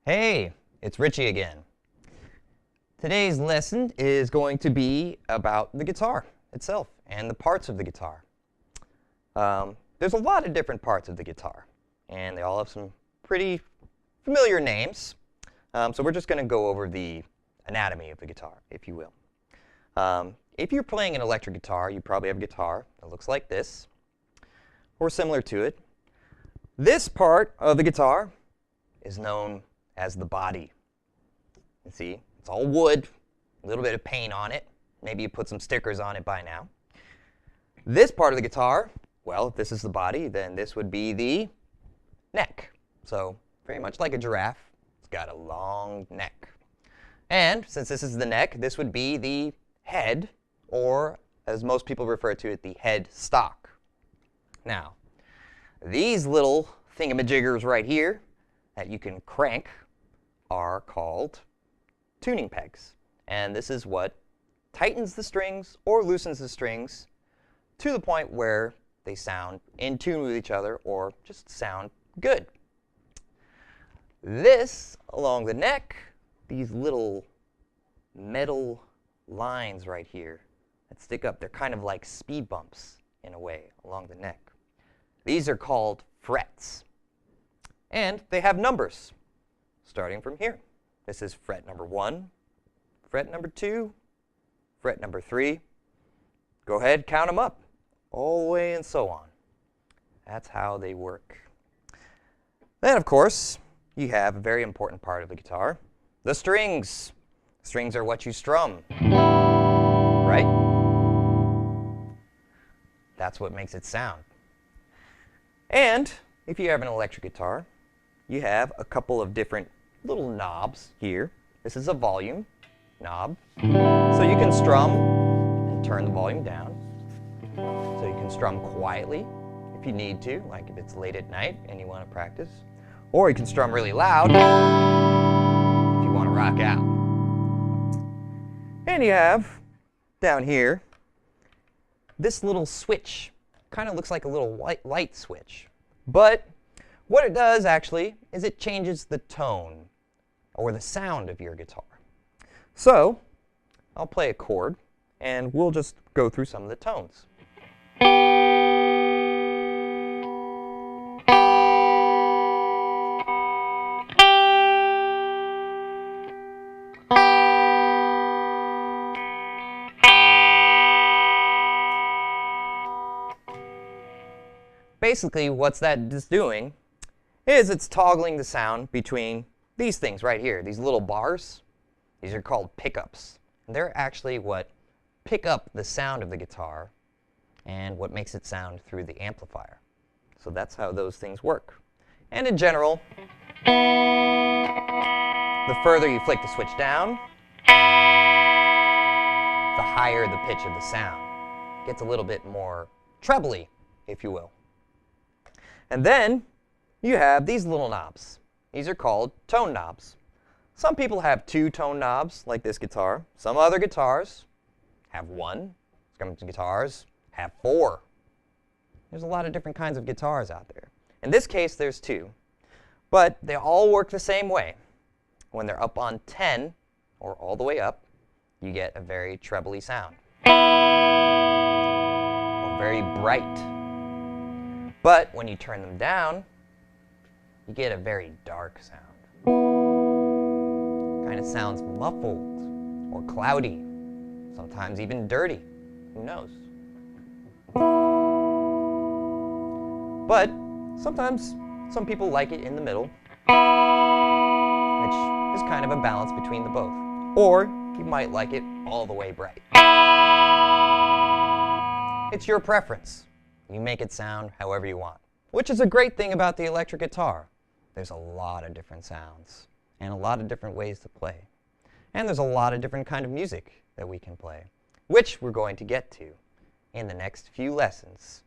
Hey, it's Richie again. Today's lesson is going to be about the guitar itself and the parts of the guitar. There's a lot of different parts of the guitar, and they all have some pretty familiar names. So we're just going to go over the anatomy of the guitar, if you will. If you're playing an electric guitar, you probably have a guitar that looks like this, or similar to it. This part of the guitar is known as the body. You see, it's all wood, a little bit of paint on it. Maybe you put some stickers on it by now. This part of the guitar, well, if this is the body, then this would be the neck. So very much like a giraffe, it's got a long neck. And since this is the neck, this would be the head, or as most people refer to it, the head stock. Now, these little thingamajiggers right here that you can crank are called tuning pegs. And this is what tightens the strings or loosens the strings to the point where they sound in tune with each other or just sound good. This, along the neck, these little metal lines right here that stick up, they're kind of like speed bumps in a way along the neck. These are called frets. And they have numbers starting from here. This is fret number 1, fret number 2, fret number 3. Go ahead, count them up, all the way and so on. That's how they work. Then, of course, you have a very important part of the guitar, the strings. Strings are what you strum, right? That's what makes it sound. And if you have an electric guitar, you have a couple of different little knobs here. This is a volume knob. So you can strum and turn the volume down. So you can strum quietly if you need to, like if it's late at night and you want to practice. Or you can strum really loud if you want to rock out. And you have, down here, this little switch. Kind of looks like a little white light switch. But what it does, actually, is it changes the tone or the sound of your guitar. So I'll play a chord, and we'll just go through some of the tones. Basically, what's that just doing is it's toggling the sound between these things right here, these little bars. These are called pickups. And they're actually what pick up the sound of the guitar and what makes it sound through the amplifier. So that's how those things work. And in general, the further you flick the switch down, the higher the pitch of the sound. It gets a little bit more trebly, if you will. And then you have these little knobs. These are called tone knobs. Some people have 2 tone knobs, like this guitar. Some other guitars have 1. Some guitars have 4. There's a lot of different kinds of guitars out there. In this case, there's 2. But they all work the same way. When they're up on 10, or all the way up, you get a very trebly sound. Or very bright. But when you turn them down, you get a very dark sound. Kind of sounds muffled or cloudy, sometimes even dirty. Who knows? But sometimes some people like it in the middle, which is kind of a balance between the both. Or you might like it all the way bright. It's your preference. You make it sound however you want, which is a great thing about the electric guitar. There's a lot of different sounds and a lot of different ways to play. And there's a lot of different kind of music that we can play, which we're going to get to in the next few lessons.